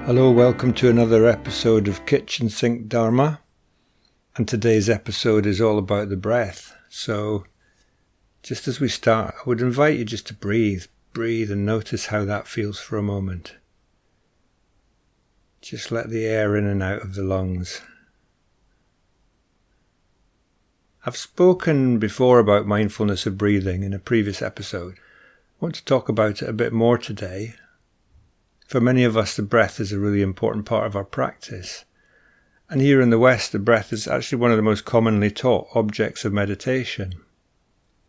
Hello, welcome to another episode of Kitchen Sink Dharma, and today's episode is all about the breath. So just as we start, I would invite you just to breathe and notice how that feels for a moment. Just let the air in and out of the lungs. I've spoken before about mindfulness of breathing in a previous episode. I want to talk about it a bit more today. For many of us, the breath is a really important part of our practice. And here in the West, the breath is actually one of the most commonly taught objects of meditation.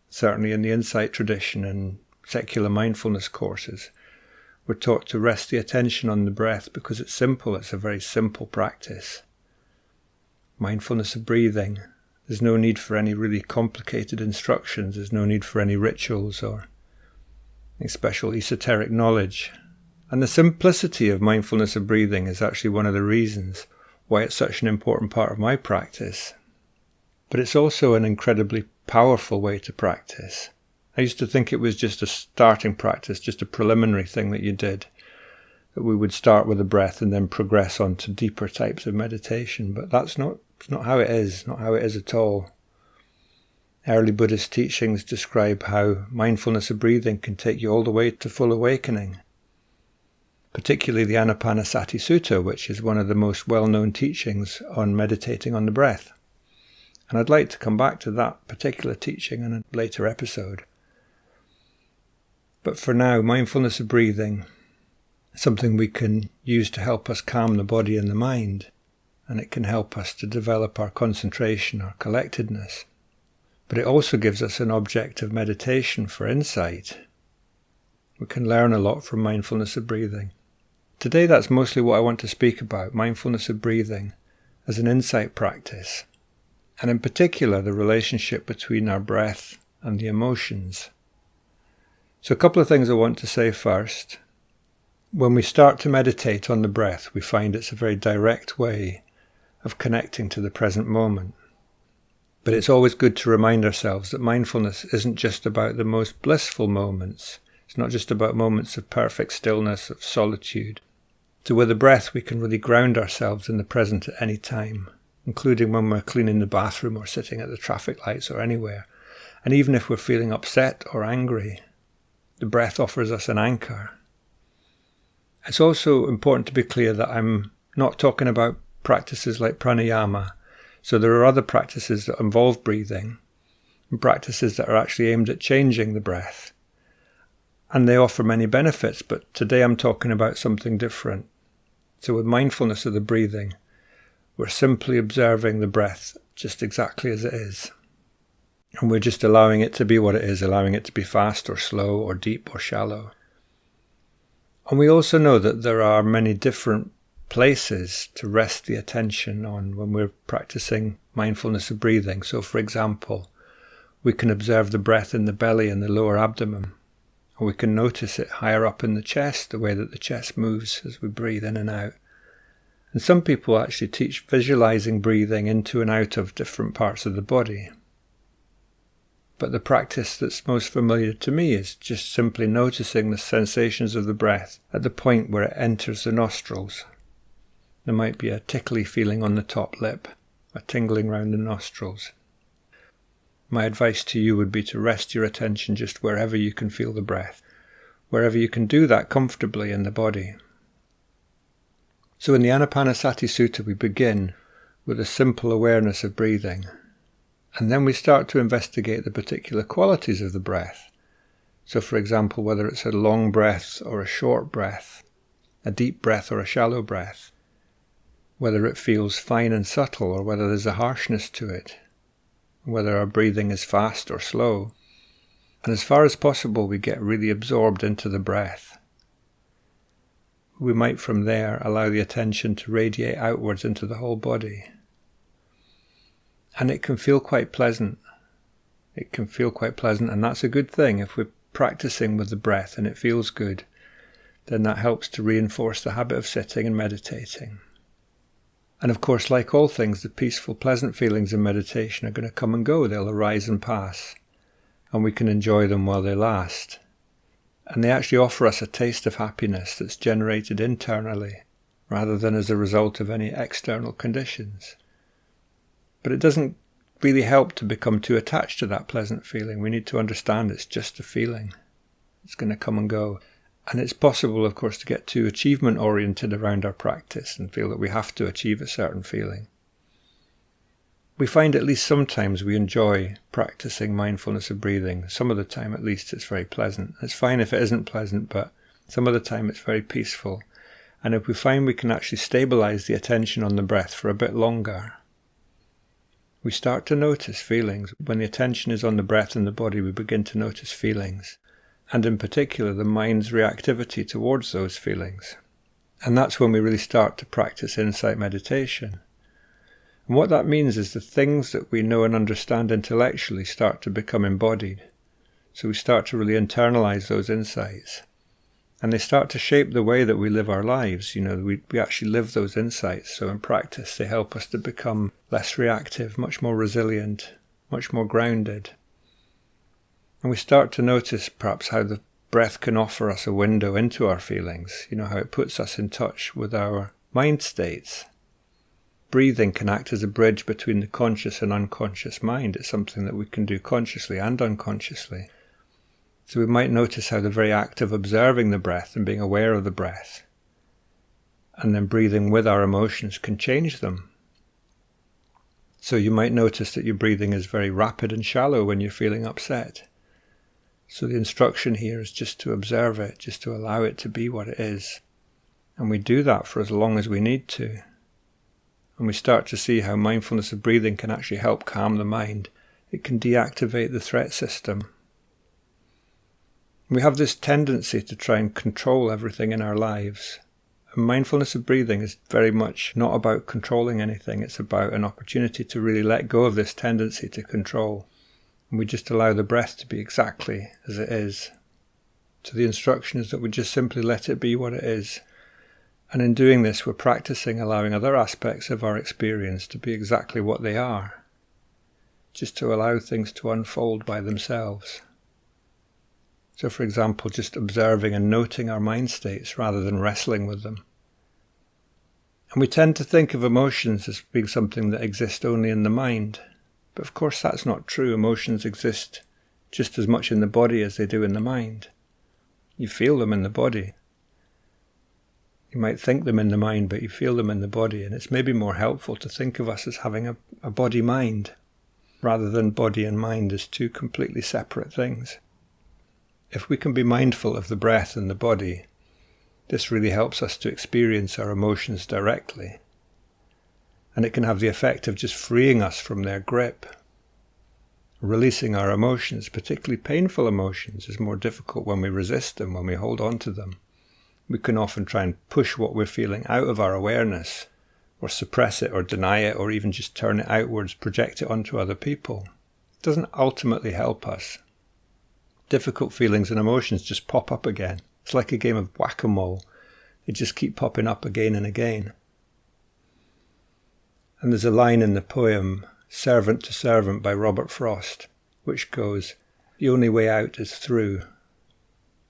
Certainly in the insight tradition and secular mindfulness courses, we're taught to rest the attention on the breath because it's simple, it's a very simple practice. Mindfulness of breathing. There's no need for any really complicated instructions, there's no need for any rituals or any special esoteric knowledge. And the simplicity of mindfulness of breathing is actually one of the reasons why it's such an important part of my practice. But it's also an incredibly powerful way to practice. I used to think it was just a starting practice, just a preliminary thing that you did, that we would start with the breath and then progress on to deeper types of meditation. But it's not how it is, not how it is at all. Early Buddhist teachings describe how mindfulness of breathing can take you all the way to full awakening. Particularly the Anapanasati Sutta, which is one of the most well-known teachings on meditating on the breath. And I'd like to come back to that particular teaching in a later episode. But for now, mindfulness of breathing is something we can use to help us calm the body and the mind, and it can help us to develop our concentration, our collectedness. But it also gives us an object of meditation for insight. We can learn a lot from mindfulness of breathing. Today that's mostly what I want to speak about, mindfulness of breathing as an insight practice, and in particular the relationship between our breath and the emotions. So a couple of things I want to say first. When we start to meditate on the breath, we find it's a very direct way of connecting to the present moment. But it's always good to remind ourselves that mindfulness isn't just about the most blissful moments. It's not just about moments of perfect stillness, of solitude. So with the breath we can really ground ourselves in the present at any time, including when we're cleaning the bathroom or sitting at the traffic lights or anywhere. And even if we're feeling upset or angry, the breath offers us an anchor. It's also important to be clear that I'm not talking about practices like pranayama. So there are other practices that involve breathing, and practices that are actually aimed at changing the breath. And they offer many benefits, but today I'm talking about something different. So with mindfulness of the breathing, we're simply observing the breath just exactly as it is. And we're just allowing it to be what it is, allowing it to be fast or slow or deep or shallow. And we also know that there are many different places to rest the attention on when we're practicing mindfulness of breathing. So for example, we can observe the breath in the belly and the lower abdomen. Or we can notice it higher up in the chest, the way that the chest moves as we breathe in and out. And some people actually teach visualizing breathing into and out of different parts of the body. But the practice that's most familiar to me is just simply noticing the sensations of the breath at the point where it enters the nostrils. There might be a tickly feeling on the top lip, a tingling round the nostrils. My advice to you would be to rest your attention just wherever you can feel the breath, wherever you can do that comfortably in the body. So in the Anapanasati Sutta we begin with a simple awareness of breathing, and then we start to investigate the particular qualities of the breath. So for example, whether it's a long breath or a short breath, a deep breath or a shallow breath, whether it feels fine and subtle or whether there's a harshness to it, whether our breathing is fast or slow. And as far as possible, we get really absorbed into the breath. We might from there allow the attention to radiate outwards into the whole body. And it can feel quite pleasant. It can feel quite pleasant, and that's a good thing. If we're practicing with the breath and it feels good, then that helps to reinforce the habit of sitting and meditating. And of course, like all things, the peaceful, pleasant feelings in meditation are going to come and go. They'll arise and pass, and we can enjoy them while they last. And they actually offer us a taste of happiness that's generated internally rather than as a result of any external conditions. But it doesn't really help to become too attached to that pleasant feeling. We need to understand it's just a feeling. It's going to come and go. And it's possible, of course, to get too achievement-oriented around our practice and feel that we have to achieve a certain feeling. We find at least sometimes we enjoy practicing mindfulness of breathing. Some of the time, at least, it's very pleasant. It's fine if it isn't pleasant, but some of the time it's very peaceful. And if we find we can actually stabilize the attention on the breath for a bit longer, we start to notice feelings. When the attention is on the breath and the body, we begin to notice feelings. And in particular, the mind's reactivity towards those feelings. And that's when we really start to practice insight meditation. And what that means is the things that we know and understand intellectually start to become embodied. So we start to really internalize those insights. And they start to shape the way that we live our lives. We actually live those insights. So in practice, they help us to become less reactive, much more resilient, much more grounded. And we start to notice perhaps how the breath can offer us a window into our feelings, how it puts us in touch with our mind states. Breathing can act as a bridge between the conscious and unconscious mind. It's something that we can do consciously and unconsciously. So we might notice how the very act of observing the breath and being aware of the breath, and then breathing with our emotions, can change them. So you might notice that your breathing is very rapid and shallow when you're feeling upset. So the instruction here is just to observe it, just to allow it to be what it is. And we do that for as long as we need to. And we start to see how mindfulness of breathing can actually help calm the mind. It can deactivate the threat system. We have this tendency to try and control everything in our lives. And mindfulness of breathing is very much not about controlling anything. It's about an opportunity to really let go of this tendency to control. And we just allow the breath to be exactly as it is. So the instruction is that we just simply let it be what it is. And in doing this, we're practicing allowing other aspects of our experience to be exactly what they are. Just to allow things to unfold by themselves. So for example, just observing and noting our mind states rather than wrestling with them. And we tend to think of emotions as being something that exists only in the mind. But of course that's not true. Emotions exist just as much in the body as they do in the mind. You feel them in the body. You might think them in the mind, but you feel them in the body. And it's maybe more helpful to think of us as having a body-mind, rather than body and mind as two completely separate things. If we can be mindful of the breath and the body, this really helps us to experience our emotions directly. And it can have the effect of just freeing us from their grip. Releasing our emotions, particularly painful emotions, is more difficult when we resist them, when we hold on to them. We can often try and push what we're feeling out of our awareness, or suppress it, or deny it, or even just turn it outwards, project it onto other people. It doesn't ultimately help us. Difficult feelings and emotions just pop up again. It's like a game of whack-a-mole. They just keep popping up again and again. And there's a line in the poem, Servant to Servant by Robert Frost, which goes, "The only way out is through.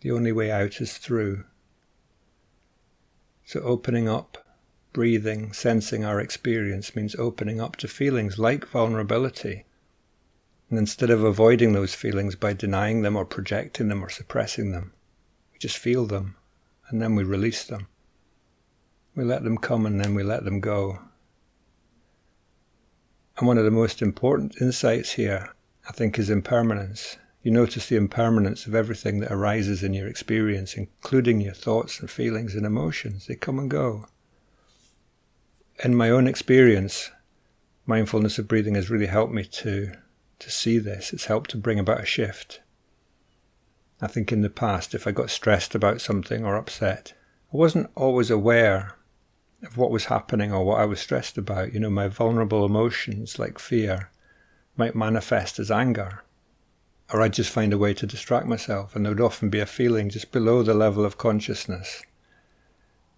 The only way out is through." So opening up, breathing, sensing our experience means opening up to feelings like vulnerability. And instead of avoiding those feelings by denying them or projecting them or suppressing them, we just feel them and then we release them. We let them come and then we let them go. And one of the most important insights here, I think, is impermanence. You notice the impermanence of everything that arises in your experience, including your thoughts and feelings and emotions. They come and go. In my own experience, mindfulness of breathing has really helped me to see this. It's helped to bring about a shift. I think in the past, if I got stressed about something or upset, I wasn't always aware of what was happening or what I was stressed about. My vulnerable emotions like fear might manifest as anger. Or I'd just find a way to distract myself, and there would often be a feeling just below the level of consciousness.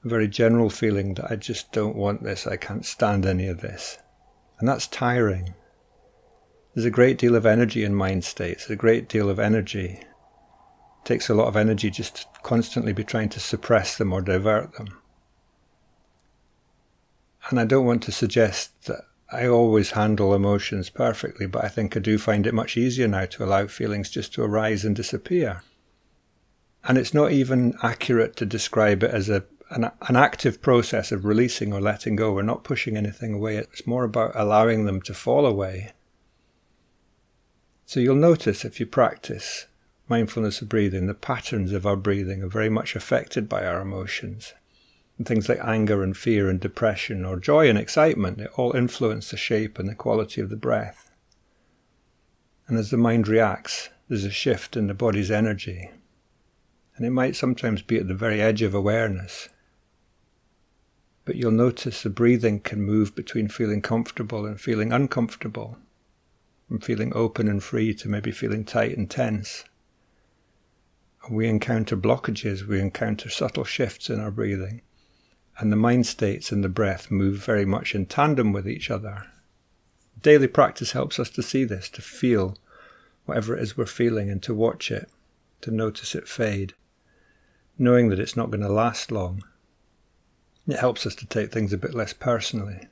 A very general feeling that I just don't want this, I can't stand any of this. And that's tiring. There's a great deal of energy in mind states, a great deal of energy. It takes a lot of energy just to constantly be trying to suppress them or divert them. And I don't want to suggest that I always handle emotions perfectly, but I think I do find it much easier now to allow feelings just to arise and disappear. And it's not even accurate to describe it as an active process of releasing or letting go. We're not pushing anything away. It's more about allowing them to fall away. So you'll notice if you practice mindfulness of breathing, the patterns of our breathing are very much affected by our emotions. And things like anger and fear and depression or joy and excitement, they all influence the shape and the quality of the breath. And as the mind reacts, there's a shift in the body's energy. And it might sometimes be at the very edge of awareness. But you'll notice the breathing can move between feeling comfortable and feeling uncomfortable, from feeling open and free to maybe feeling tight and tense. And we encounter blockages, we encounter subtle shifts in our breathing. And the mind states and the breath move very much in tandem with each other. Daily practice helps us to see this, to feel whatever it is we're feeling and to watch it, to notice it fade, knowing that it's not going to last long. It helps us to take things a bit less personally.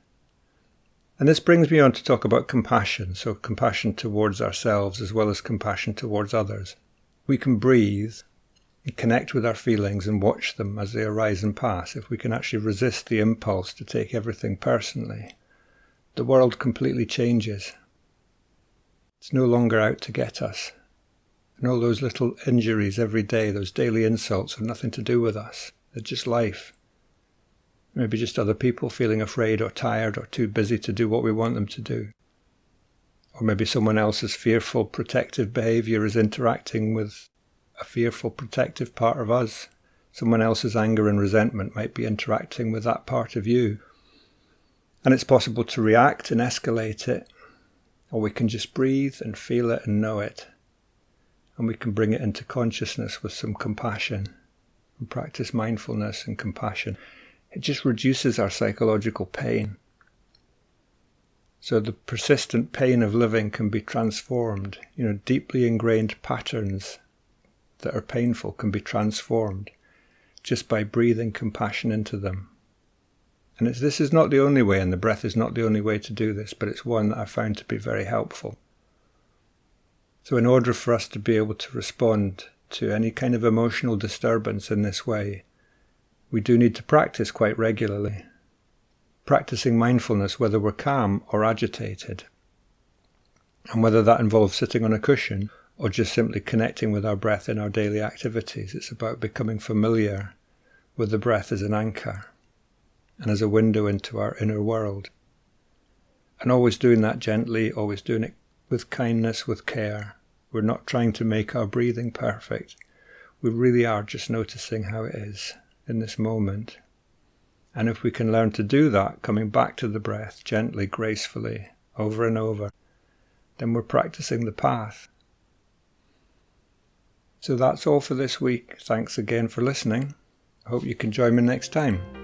And this brings me on to talk about compassion, so compassion towards ourselves as well as compassion towards others. We can breathe and connect with our feelings and watch them as they arise and pass. If we can actually resist the impulse to take everything personally, the world completely changes. It's no longer out to get us. And all those little injuries every day, those daily insults, have nothing to do with us. They're just life. Maybe just other people feeling afraid or tired or too busy to do what we want them to do. Or maybe someone else's fearful, protective behaviour is interacting with a fearful, protective part of us. Someone else's anger and resentment might be interacting with that part of you. And it's possible to react and escalate it, or we can just breathe and feel it and know it. And we can bring it into consciousness with some compassion and practice mindfulness and compassion. It just reduces our psychological pain. So the persistent pain of living can be transformed. Deeply ingrained patterns that are painful can be transformed just by breathing compassion into them. And this is not the only way, and the breath is not the only way to do this, but it's one that I found to be very helpful. So in order for us to be able to respond to any kind of emotional disturbance in this way, we do need to practice quite regularly. Practicing mindfulness whether we're calm or agitated. And whether that involves sitting on a cushion or just simply connecting with our breath in our daily activities. It's about becoming familiar with the breath as an anchor and as a window into our inner world. And always doing that gently, always doing it with kindness, with care. We're not trying to make our breathing perfect. We really are just noticing how it is in this moment. And if we can learn to do that, coming back to the breath gently, gracefully, over and over, then we're practicing the path. So that's all for this week. Thanks again for listening. I hope you can join me next time.